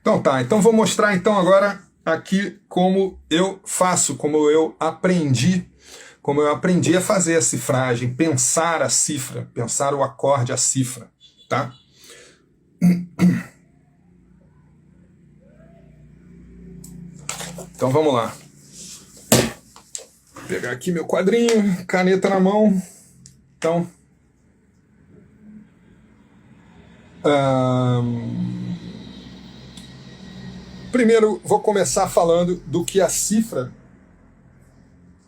Então tá, então vou mostrar então agora aqui como eu faço, como eu aprendi a fazer a cifragem, pensar a cifra, pensar o acorde, a cifra, tá? Então vamos lá. Vou pegar aqui meu quadrinho, caneta na mão. Então, primeiro vou começar falando do que a cifra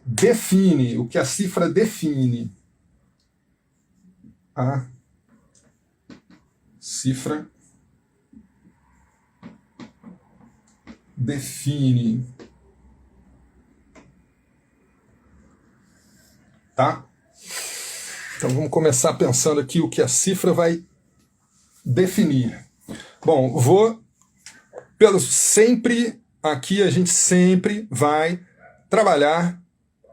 define, o que a cifra define. A cifra define. Tá? Então vamos começar pensando aqui o que a cifra vai definir. Bom, sempre aqui a gente sempre vai trabalhar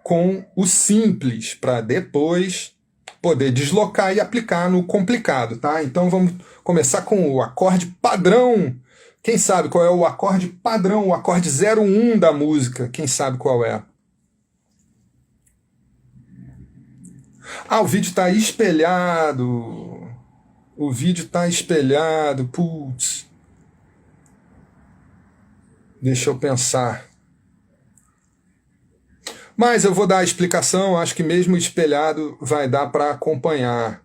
com o simples para depois poder deslocar e aplicar no complicado, tá? Então vamos começar com o acorde padrão. Quem sabe qual é o acorde padrão, o acorde 01 da música? Quem sabe qual é? Ah, o vídeo está espelhado. O vídeo está espelhado. Putz. Deixa eu pensar. Mas eu vou dar a explicação, acho que mesmo espelhado vai dar para acompanhar.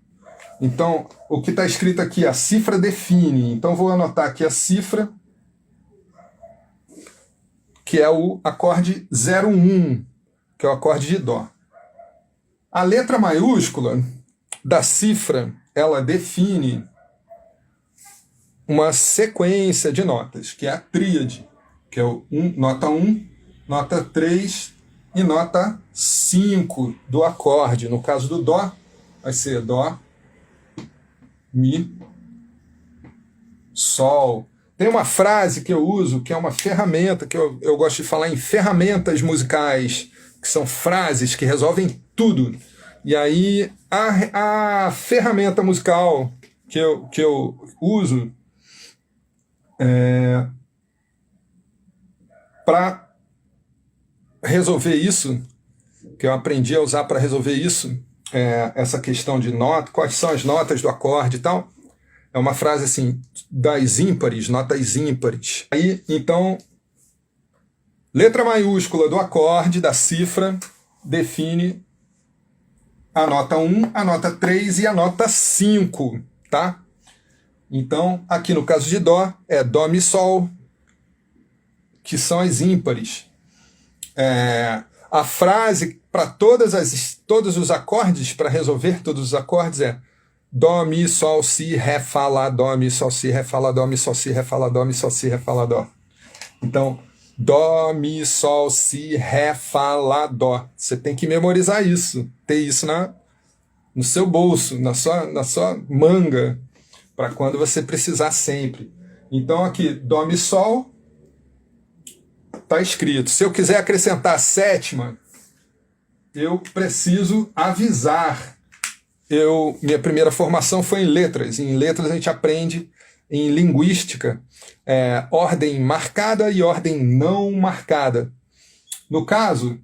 Então, o que está escrito aqui, a cifra define. Então, vou anotar aqui a cifra, que é o acorde 01, que é o acorde de Dó. A letra maiúscula da cifra, ela define uma sequência de notas, que é a tríade, que é o nota 1, nota 3 e nota 5 do acorde. No caso do Dó, vai ser Dó, Mi, Sol. Tem uma frase que eu uso, que é uma ferramenta, que eu gosto de falar em ferramentas musicais, que são frases que resolvem tudo. E aí, a ferramenta musical que eu uso para resolver isso, que eu aprendi a usar para resolver isso, essa questão de nota, quais são as notas do acorde e tal, é uma frase assim, das ímpares, notas ímpares. Aí, então, letra maiúscula do acorde, da cifra, define a nota 1, a nota 3 e a nota 5, tá? Então, aqui no caso de Dó, é Dó, Mi, Sol, que são as ímpares. A frase para todos os acordes, para resolver todos os acordes, é Dó, Mi, Sol, Si, Ré, Fá, Lá, Dó, Mi, Sol, Si, Ré, Fá, Lá, Dó, Mi, Sol, Si, Ré, Fá, Lá, Dó, Mi, Sol, Si, Ré, Fá, Lá, Dó. Então, Dó, Mi, Sol, Si, Ré, Fá, Lá, Dó. Você tem que memorizar isso, ter isso no seu bolso, na sua manga, para quando você precisar sempre. Então aqui, Dó, Mi, Sol, está escrito. Se eu quiser acrescentar a sétima, eu preciso avisar. Minha primeira formação foi em letras. Em letras a gente aprende em linguística, ordem marcada e ordem não marcada. No caso,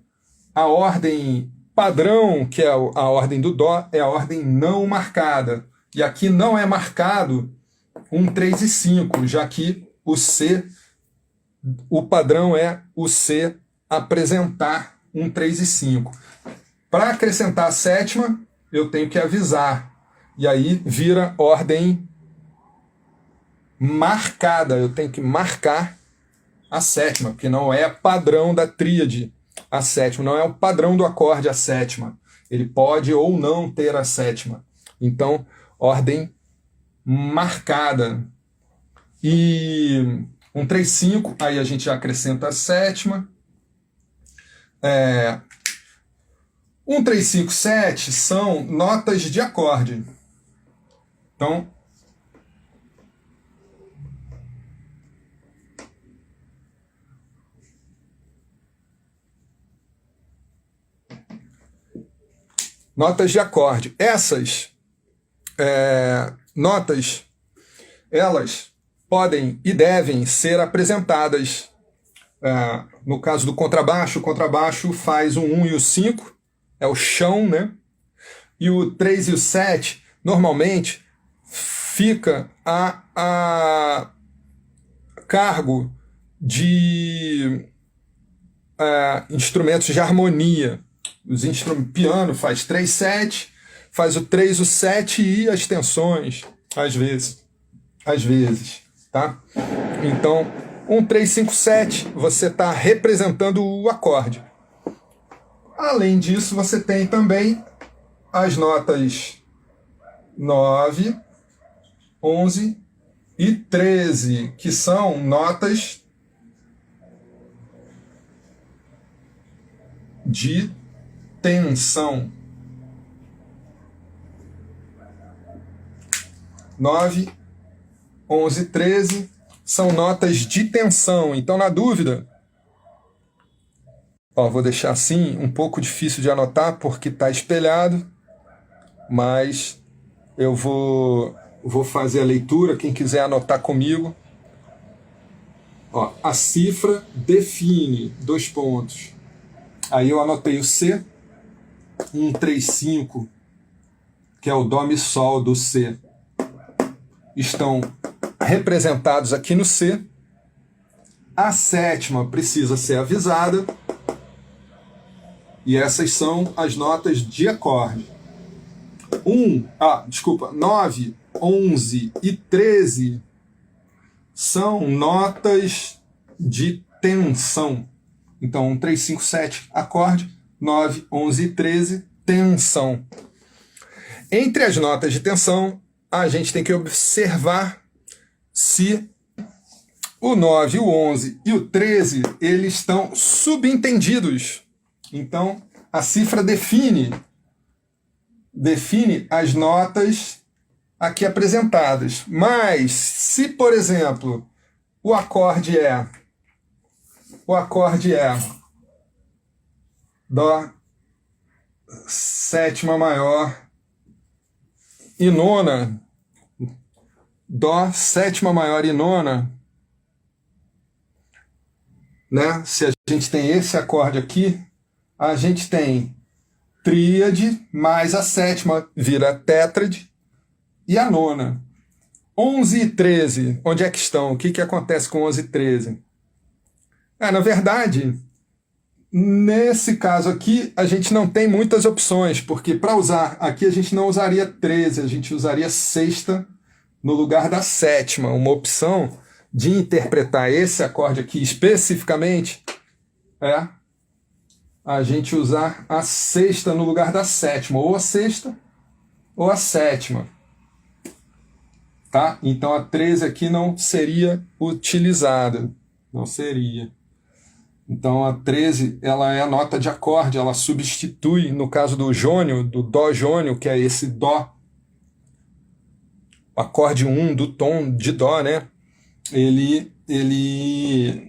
a ordem padrão, que é a ordem do Dó, é a ordem não marcada. E aqui não é marcado 1, 3 e 5, já que o padrão é o C apresentar 1, 3 e 5. Para acrescentar a sétima, eu tenho que avisar. E aí vira ordem marcada. Eu tenho que marcar a sétima, porque não é padrão da tríade a sétima, não é o padrão do acorde a sétima. Ele pode ou não ter a sétima. Então, ordem marcada. E 1, 3, 5, aí a gente já acrescenta a sétima. 1, 3, 5, 7 são notas de acorde. Então, notas de acorde. Essas notas, elas podem e devem ser apresentadas. No caso do contrabaixo, o contrabaixo faz o 1 e o 5, é o chão, né? E o 3 e o 7, normalmente, fica a cargo de instrumentos de harmonia. Piano faz 3, 7, faz o 3, o 7 e as tensões, às vezes, tá? Então, 1, 3, 5, 7, você está representando o acorde. Além disso, você tem também as notas 9, 11 e 13, que são notas de tensão. 9, 11 e 13 são notas de tensão. Então, na dúvida, vou deixar assim, um pouco difícil de anotar porque está espelhado, mas eu vou fazer a leitura, quem quiser anotar comigo. A cifra define, 2 pontos. Aí eu anotei o C, 1, 3, 5, que é o Dó, Mi, Sol do C. Estão representados aqui no C. A sétima precisa ser avisada. E essas são as notas de acorde. 9, 11 e 13 são notas de tensão. Então, 1, 3, 5, 7, acorde. 9, 11 e 13, tensão. Entre as notas de tensão, a gente tem que observar se o 9, o 11 e o 13, eles estão subentendidos. Então, a cifra define as notas aqui apresentadas. Mas, se, por exemplo, o acorde é Dó, sétima maior e nona, Dó, sétima maior e nona, né? Se a gente tem esse acorde aqui, a gente tem tríade mais a sétima, vira tétrade, e a nona. 11 e 13, onde é que estão? O que acontece com 11 e 13? Na verdade, nesse caso aqui, a gente não tem muitas opções, porque para usar aqui a gente não usaria 13, a gente usaria sexta no lugar da sétima. Uma opção de interpretar esse acorde aqui especificamente é a gente usar a sexta no lugar da sétima, ou a sexta ou a sétima. Tá? Então a 13 aqui não seria utilizada. Não seria. Então a 13 ela é a nota de acorde, ela substitui, no caso do jônio, do Dó jônio, que é esse Dó, acorde 1 do tom de Dó, né? Ele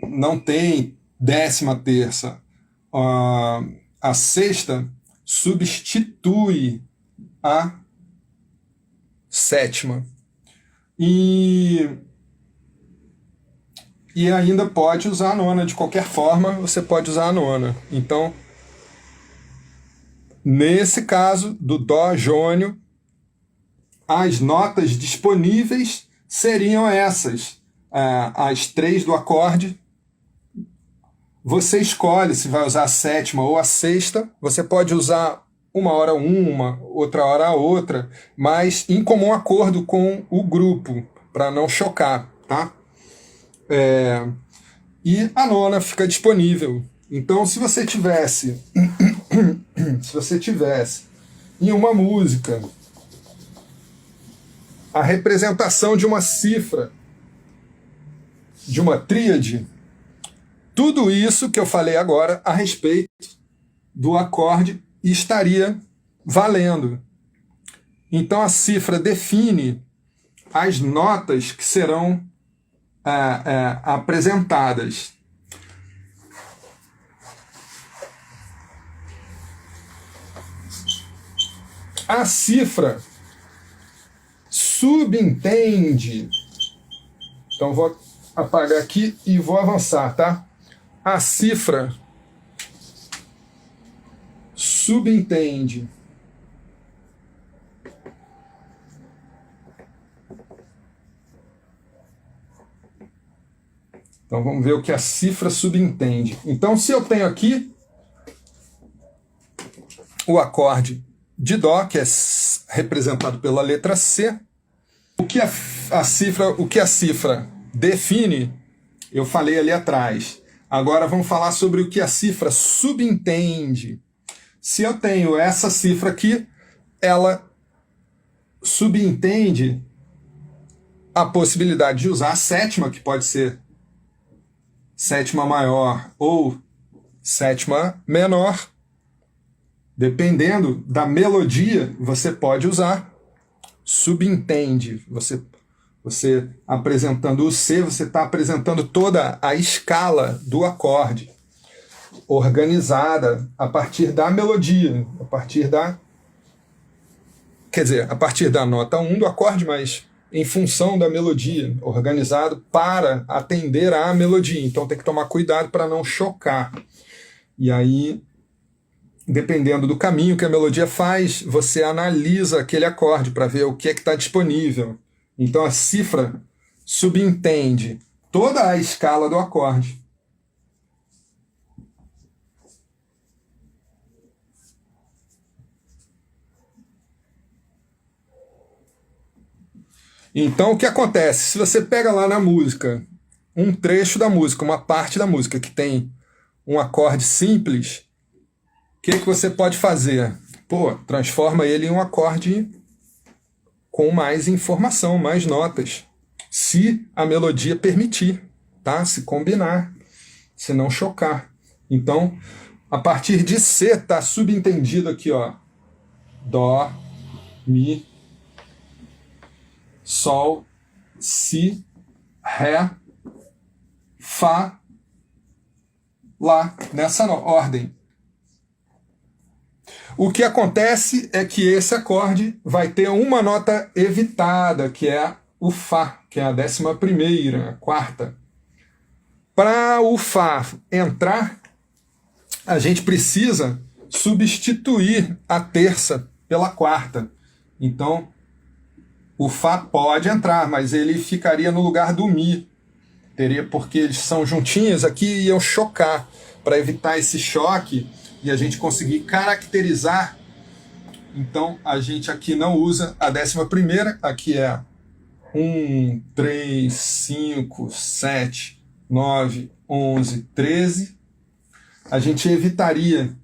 não tem 10ª. A sexta substitui a sétima. E ainda pode usar a nona. De qualquer forma, você pode usar a nona. Então, nesse caso do Dó jônio, as notas disponíveis seriam essas. As 3 do acorde. Você escolhe se vai usar a sétima ou a sexta. Você pode usar uma hora uma, outra hora a outra, mas em comum acordo com o grupo, para não chocar, tá? E a nona fica disponível. Então, se você tivesse em uma música a representação de uma cifra, de uma tríade, tudo isso que eu falei agora a respeito do acorde estaria valendo. Então a cifra define as notas que serão apresentadas. A cifra subentende Então vou apagar aqui e vou avançar, tá? A cifra subentende Então vamos ver o que a cifra subentende. Então se eu tenho aqui o acorde de Dó, que é representado pela letra C, o que a cifra define, eu falei ali atrás. Agora vamos falar sobre o que a cifra subentende. Se eu tenho essa cifra aqui, ela subentende a possibilidade de usar a sétima, que pode ser sétima maior ou sétima menor. Dependendo da melodia, você pode usar subentende. Você apresentando o C, você está apresentando toda a escala do acorde, organizada a partir da melodia, a partir da nota 1 do acorde, mas em função da melodia, organizado para atender à melodia. Então tem que tomar cuidado para não chocar. E aí, dependendo do caminho que a melodia faz, você analisa aquele acorde para ver o que é que está disponível. Então a cifra subentende toda a escala do acorde. Então o que acontece? Se você pega lá na música, um trecho da música, uma parte da música que tem um acorde simples, o que você pode fazer? Transforma ele em um acorde com mais informação, mais notas, se a melodia permitir, tá? Se combinar, se não chocar. Então, a partir de C está subentendido aqui, ó, Dó, Mi, Sol, Si, Ré, Fá, Lá, nessa ordem. O que acontece é que esse acorde vai ter uma nota evitada, que é o Fá, que é a 11ª, a quarta. Para o Fá entrar, a gente precisa substituir a terça pela quarta. Então, o Fá pode entrar, mas ele ficaria no lugar do Mi. Porque eles são juntinhos aqui e iam chocar. Para evitar esse choque e a gente conseguir caracterizar, então a gente aqui não usa a 11ª, aqui é 1, 3, 5, 7, 9, 11, 13. A gente evitaria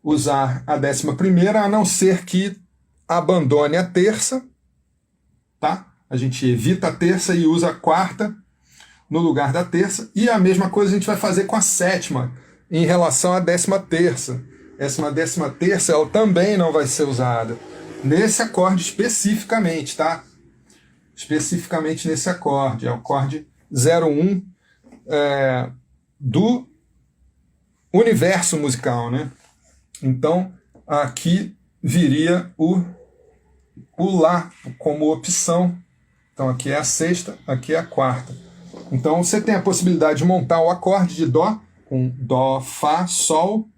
usar a 11ª, a não ser que abandone a terça, tá? A gente evita a terça e usa a quarta no lugar da terça, e a mesma coisa a gente vai fazer com a sétima, em relação à 13ª. Essa 13ª, ela também não vai ser usada nesse acorde especificamente, tá? Especificamente nesse acorde, é o acorde 01 do universo musical, né? Então, aqui viria o Lá como opção. Então, aqui é a sexta, aqui é a quarta. Então, você tem a possibilidade de montar o acorde de Dó com Dó, Fá, Sol,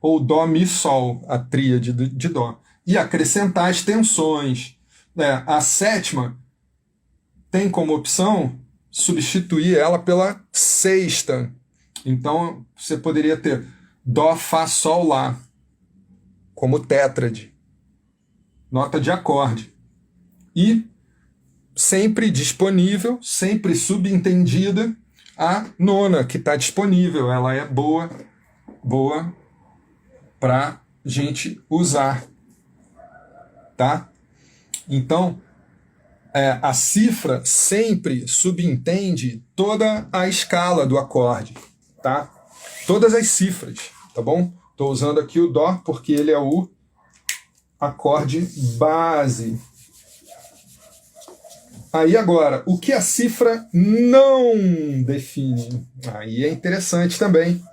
ou Dó, Mi, Sol, a tríade de Dó. E acrescentar as tensões. A sétima tem como opção substituir ela pela sexta. Então, você poderia ter Dó, Fá, Sol, Lá, como tétrade. Nota de acorde. E sempre disponível, sempre subentendida, a nona, que está disponível. Ela é boa para gente usar, tá? Então, a cifra sempre subentende toda a escala do acorde, tá? Todas as cifras, tá bom? Estou usando aqui o Dó porque ele é o acorde base. Aí agora, o que a cifra não define? Aí é interessante também.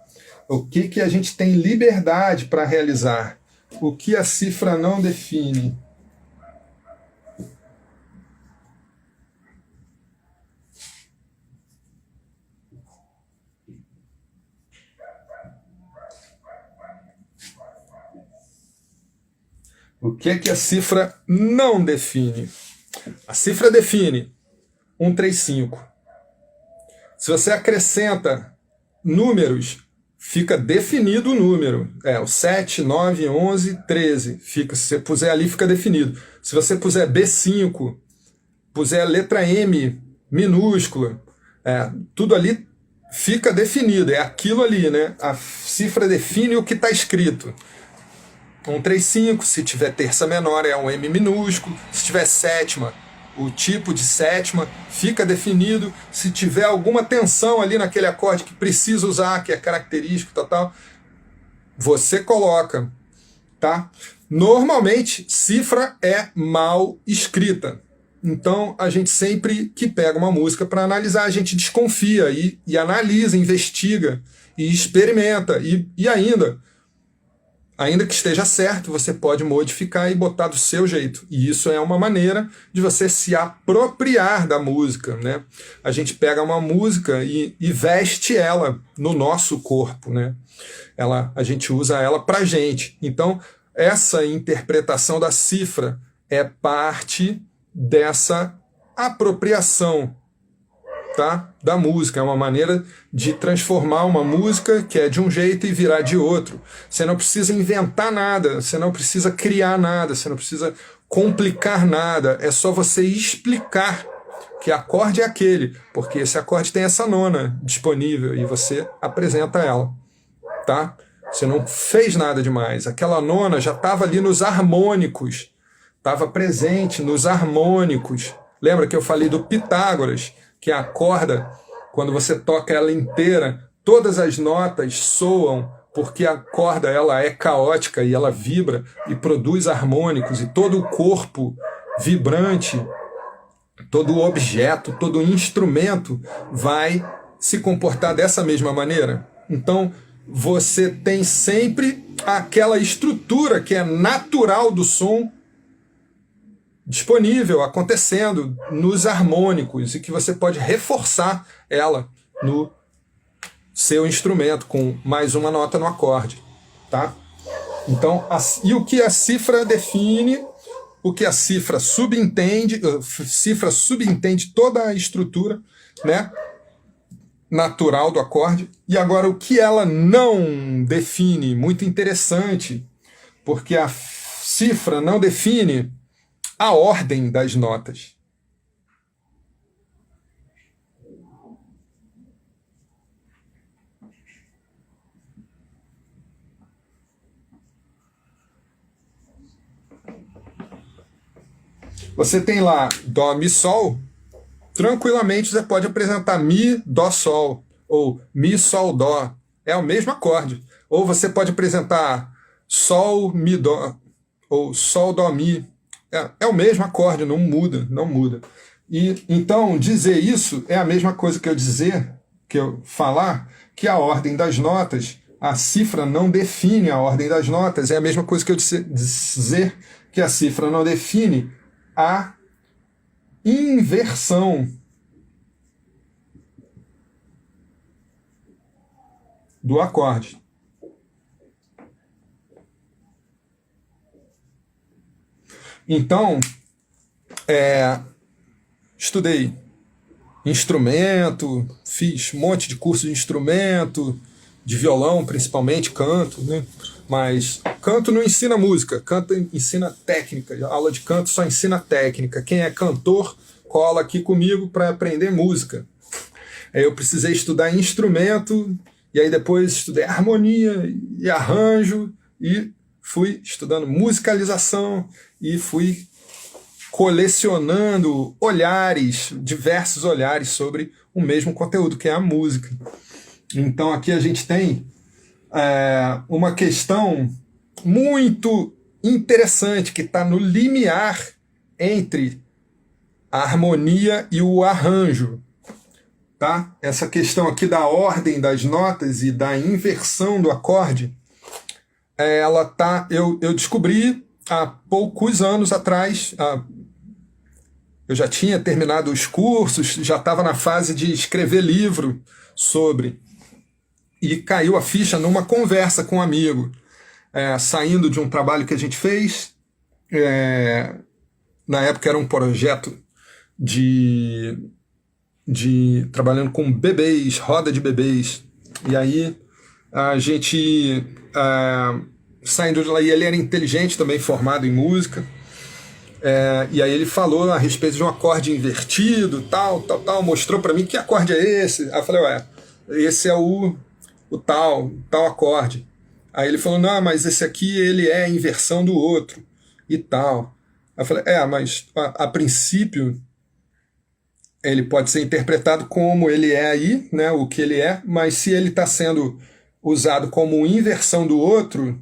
O que a gente tem liberdade para realizar? O que a cifra não define? O que é que a cifra não define? A cifra define 135. Se você acrescenta números, fica definido o número. O 7, 9, 11, 13. Se você puser ali, fica definido. Se você puser B5, puser a letra M minúscula, tudo ali fica definido. É aquilo ali, né? A cifra define o que está escrito. 135, se tiver terça menor é um M minúsculo, se tiver sétima, o tipo de sétima fica definido, se tiver alguma tensão ali naquele acorde que precisa usar, que é característico, tal, você coloca, tá? Normalmente, cifra é mal escrita. Então, a gente sempre que pega uma música para analisar, a gente desconfia e analisa, investiga e experimenta e ainda que esteja certo, você pode modificar e botar do seu jeito. E isso é uma maneira de você se apropriar da música, né? A gente pega uma música e veste ela no nosso corpo, né? A gente usa ela pra gente. Então, essa interpretação da cifra é parte dessa apropriação, tá? Da música. É uma maneira de transformar uma música que é de um jeito e virar de outro. Você não precisa inventar nada, você não precisa criar nada, você não precisa complicar nada. É só você explicar que acorde é aquele, porque esse acorde tem essa nona disponível e você apresenta ela, tá? Você não fez nada demais. Aquela nona já estava ali nos harmônicos, estava presente nos harmônicos. Lembra que eu falei do Pitágoras, que a corda, quando você toca ela inteira, todas as notas soam, porque a corda ela é caótica e ela vibra e produz harmônicos, e todo o corpo vibrante, todo objeto, todo instrumento vai se comportar dessa mesma maneira. Então, você tem sempre aquela estrutura que é natural do som disponível, acontecendo nos harmônicos, e que você pode reforçar ela no seu instrumento com mais uma nota no acorde, tá? Então, e o que a cifra define, o que a cifra subentende toda a estrutura, né, natural do acorde. E agora o que ela não define, muito interessante, porque a cifra não define a ordem das notas. Você tem lá Dó, Mi, Sol, tranquilamente você pode apresentar Mi, Dó, Sol, ou Mi, Sol, Dó, é o mesmo acorde. Ou você pode apresentar Sol, Mi, Dó, ou Sol, Dó, Mi, é o mesmo acorde, não muda, não muda. E então dizer isso é a mesma coisa que eu falar que a ordem das notas, a cifra não define a ordem das notas, é a mesma coisa que eu dizer que a cifra não define a inversão do acorde. Então, estudei instrumento, fiz um monte de curso de instrumento, de violão principalmente, canto, né? Mas canto não ensina música, canto ensina técnica, a aula de canto só ensina técnica. Quem é cantor, cola aqui comigo para aprender música. Aí eu precisei estudar instrumento, e aí depois estudei harmonia e arranjo, e fui estudando musicalização, e fui colecionando olhares, diversos olhares sobre o mesmo conteúdo, que é a música. Então aqui a gente tem uma questão muito interessante que está no limiar entre a harmonia e o arranjo. Tá? Essa questão aqui da ordem das notas e da inversão do acorde, eu descobri há poucos anos atrás. Eu já tinha terminado os cursos, já estava na fase de escrever livro sobre, e caiu a ficha numa conversa com um amigo, saindo de um trabalho que a gente fez, na época era um projeto de trabalhando com bebês, roda de bebês, e aí a gente saindo de lá, e ele era inteligente também, formado em música, e aí ele falou a respeito de um acorde invertido, tal, mostrou para mim que acorde é esse. Aí eu falei, ué, esse é o tal acorde. Aí ele falou, não, mas esse aqui ele é a inversão do outro e tal. Aí eu falei, mas a princípio ele pode ser interpretado como ele é aí, né, o que ele é, mas se ele está sendo usado como inversão do outro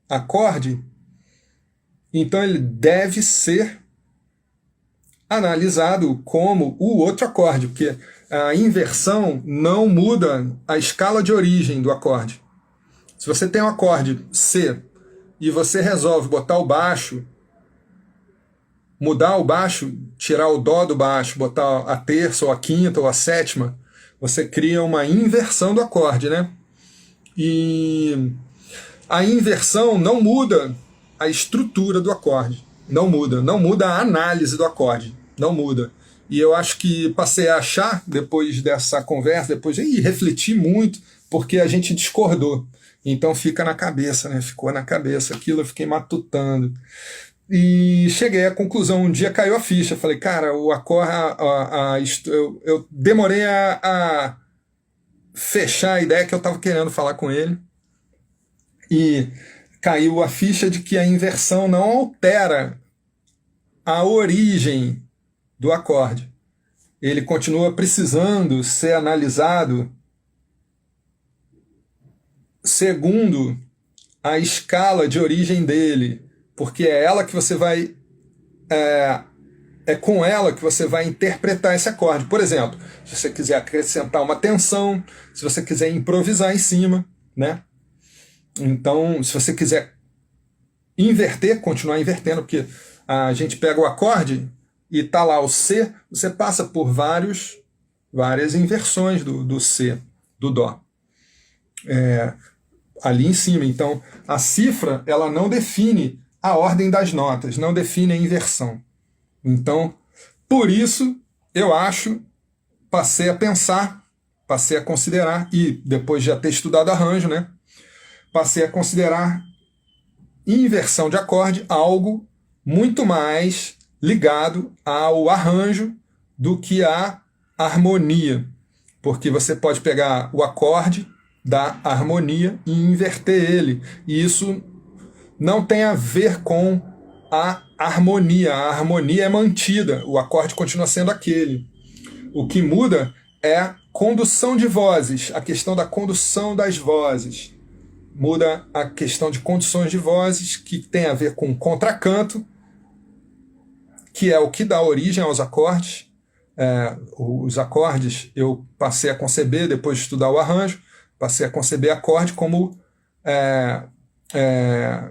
acorde, então ele deve ser analisado como o outro acorde, porque a inversão não muda a escala de origem do acorde. Se você tem um acorde C e você resolve botar o baixo, mudar o baixo, tirar o dó do baixo, botar a terça ou a quinta ou a sétima, você cria uma inversão do acorde, né? E a inversão não muda a estrutura do acorde, não muda a análise do acorde, não muda. E eu acho que passei a achar, depois dessa conversa, depois de refletir muito, porque a gente discordou. Então fica na cabeça, né? Ficou na cabeça aquilo, eu fiquei matutando. E cheguei à conclusão, um dia caiu a ficha, falei, cara, o acorde, eu demorei a fechar a ideia que eu estava querendo falar com ele, e caiu a ficha de que a inversão não altera a origem do acorde. Ele continua precisando ser analisado segundo a escala de origem dele, porque é ela que você vai com ela que você vai interpretar esse acorde. Por exemplo, se você quiser acrescentar uma tensão, se você quiser improvisar em cima, né? Então, se você quiser inverter, continuar invertendo, porque a gente pega o acorde e tá lá o C, você passa por várias inversões do C, do Dó. Ali em cima. Então, a cifra, ela não define a ordem das notas, não define a inversão. Então, por isso, eu acho, passei a pensar, passei a considerar, e depois de já ter estudado arranjo, né, passei a considerar inversão de acorde algo muito mais ligado ao arranjo do que à harmonia. Porque você pode pegar o acorde da harmonia e inverter ele. E isso não tem a ver com a harmonia. A harmonia é mantida, o acorde continua sendo aquele. O que muda é a condução de vozes, a questão da condução das vozes. Muda a questão de condições de vozes, que tem a ver com contracanto, que é o que dá origem aos acordes. Os acordes eu passei a conceber, depois de estudar o arranjo, passei a conceber acorde como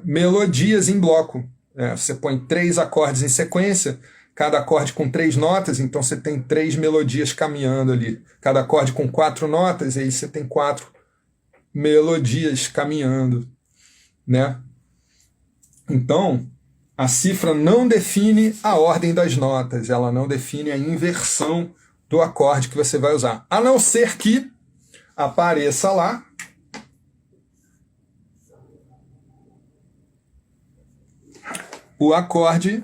melodias em bloco. Você põe 3 acordes em sequência, cada acorde com 3 notas, então você tem 3 melodias caminhando ali. Cada acorde com 4 notas, aí você tem 4 melodias caminhando, né? Então, a cifra não define a ordem das notas, ela não define a inversão do acorde que você vai usar, a não ser que apareça lá o acorde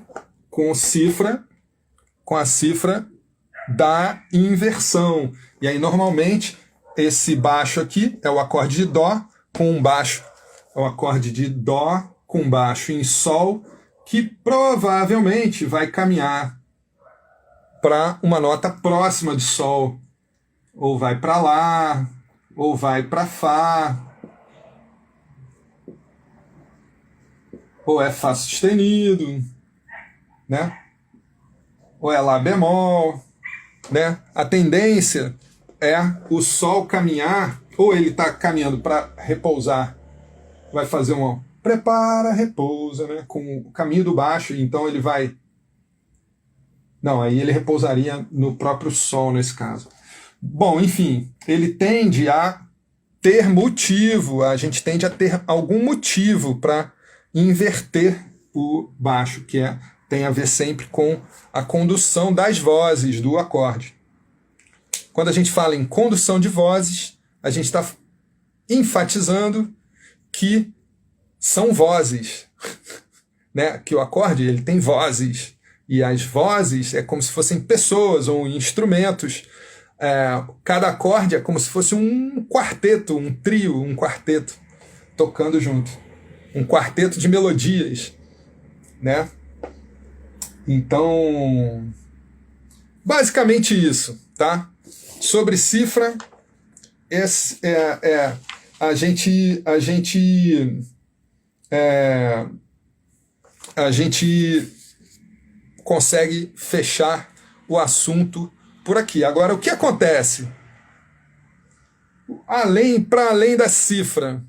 com a cifra da inversão. E aí, normalmente, esse baixo aqui é o acorde de Dó com um baixo, é o acorde de Dó com baixo em Sol, que provavelmente vai caminhar para uma nota próxima de Sol, ou vai para Lá, ou vai para Fá, ou é Fá sustenido, né? Ou é Lá bemol, né? A tendência é o Sol caminhar, ou ele está caminhando para repousar, vai fazer um prepara, repousa, né? Com o caminho do baixo, então ele vai... Não, aí ele repousaria no próprio Sol nesse caso. Bom, enfim, ele tende a ter motivo, a gente tende a ter algum motivo para inverter o baixo, que tem a ver sempre com a condução das vozes do acorde. Quando a gente fala em condução de vozes, a gente está enfatizando que são vozes, né? Que o acorde ele tem vozes, e as vozes é como se fossem pessoas ou instrumentos. Cada acorde é como se fosse um quarteto, um trio, um quarteto tocando junto, um quarteto de melodias, né? Então, basicamente isso, tá? Sobre cifra, a gente consegue fechar o assunto por aqui. Agora, o que acontece? Para além da cifra,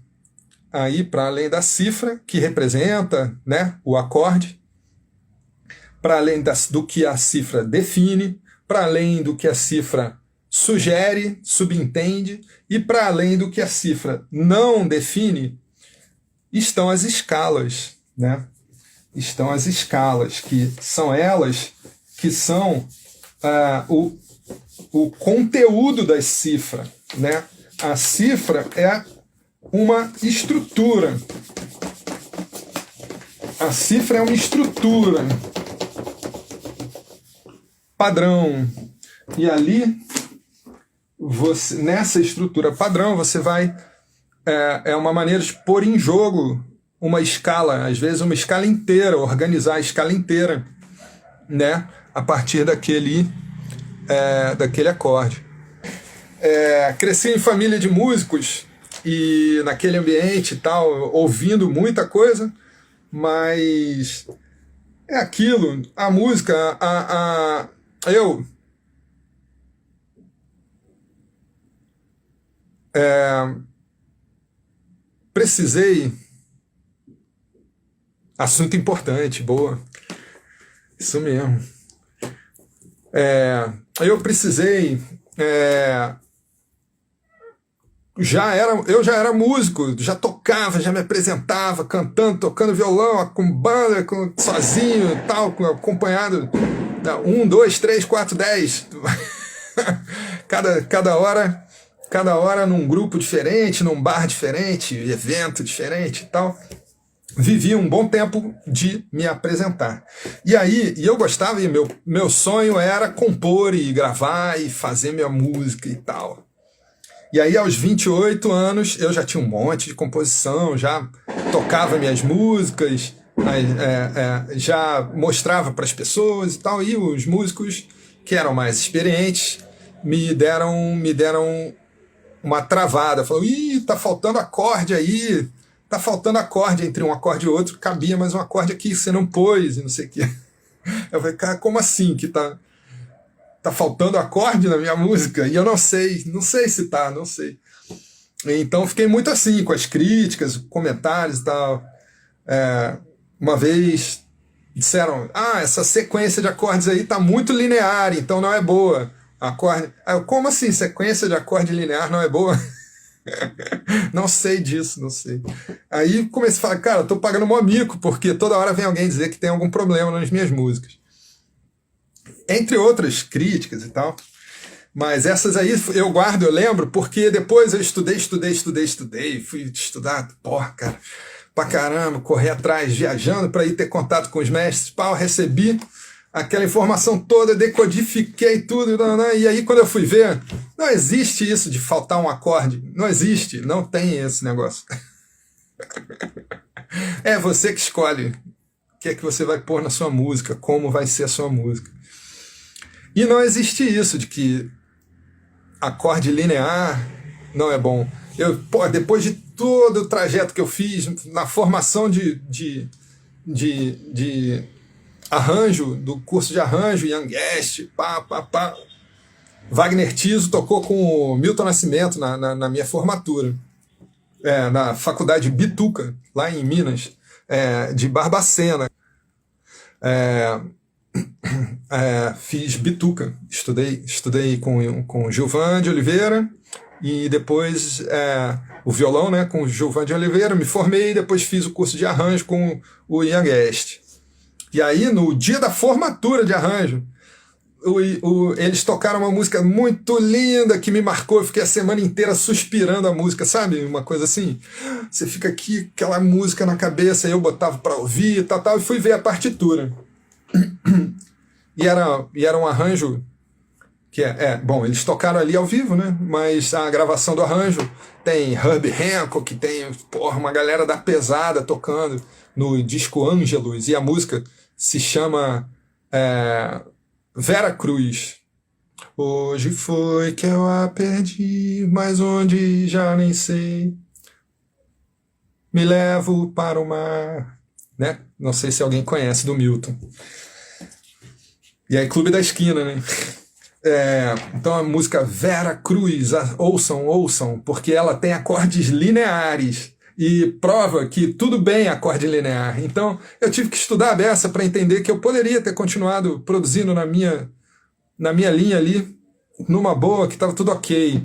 para além da cifra, que representa, né, o acorde, para além do que a cifra define, para além do que a cifra sugere, subentende, e para além do que a cifra não define, estão as escalas, né? Estão as escalas, que são elas que são o conteúdo da cifra, né? A cifra é uma estrutura. A cifra é uma estrutura padrão. E ali, nessa estrutura padrão, você vai... É uma maneira de pôr em jogo uma escala, às vezes uma escala inteira, organizar a escala inteira, né? A partir daquele acorde. Cresci em família de músicos e naquele ambiente e tal, ouvindo muita coisa, mas é aquilo, a música, eu precisei, assunto importante, boa, isso mesmo, eu precisei, eu já era músico, já tocava, já me apresentava, cantando, tocando violão, com banda, sozinho e tal, acompanhado, 1, 2, 3, 4, 10, cada hora num grupo diferente, num bar diferente, evento diferente e tal. Vivi um bom tempo de me apresentar. E eu gostava, e meu sonho era compor e gravar e fazer minha música e tal. E aí, aos 28 anos, eu já tinha um monte de composição, já tocava minhas músicas, já mostrava para as pessoas e tal, e os músicos que eram mais experientes me deram uma travada, falaram, tá faltando acorde aí, tá faltando acorde entre um acorde e outro, cabia mais um acorde aqui que você não pôs, e não sei o quê. Eu falei, cara, como assim que tá faltando acorde na minha música? E eu não sei se tá, não sei. Então fiquei muito assim, com as críticas, comentários e tal. Uma vez disseram, essa sequência de acordes aí tá muito linear, então não é boa. Acorde. Como assim? Sequência de acorde linear não é boa? Não sei disso, não sei. Aí comecei a falar, cara, eu tô pagando mó mico, porque toda hora vem alguém dizer que tem algum problema nas minhas músicas. Entre outras críticas e tal. Mas essas aí eu guardo, eu lembro, porque depois eu estudei, fui estudar, porra, cara, pra caramba, correr atrás, viajando para ir ter contato com os mestres, recebi aquela informação toda, decodifiquei tudo, e aí quando eu fui ver, não existe isso de faltar um acorde, não existe, não tem esse negócio. É você que escolhe o que é que você vai pôr na sua música, como vai ser a sua música. E não existe isso de que acorde linear não é bom. Depois de todo o trajeto que eu fiz na formação de arranjo, do curso de arranjo, Young Guest, Wagner Tiso tocou com o Milton Nascimento na minha formatura, na faculdade Bituca, lá em Minas, de Barbacena. Fiz Bituca, estudei com Gilvan de Oliveira e depois o violão, né, com o Gilvan de Oliveira, me formei, depois fiz o curso de arranjo com o Ian Guest. E aí, no dia da formatura de arranjo, eles tocaram uma música muito linda que me marcou. Eu fiquei a semana inteira suspirando a música, sabe? Uma coisa assim. Você fica aqui, aquela música na cabeça, eu botava pra ouvir, tal, e fui ver a partitura. E era um arranjo que bom, eles tocaram ali ao vivo, né? Mas a gravação do arranjo tem Herbie Hancock, tem uma galera da pesada tocando no disco Ângelus, e a música se chama Vera Cruz. Hoje foi que eu a perdi, mas onde já nem sei. Me levo para o mar, né? Não sei se alguém conhece, do Milton. E aí, Clube da Esquina, né? Então a música Vera Cruz, ouçam, porque ela tem acordes lineares e prova que tudo bem acorde linear. Então eu tive que estudar a beça para entender que eu poderia ter continuado produzindo na minha linha ali, numa boa, que estava tudo ok.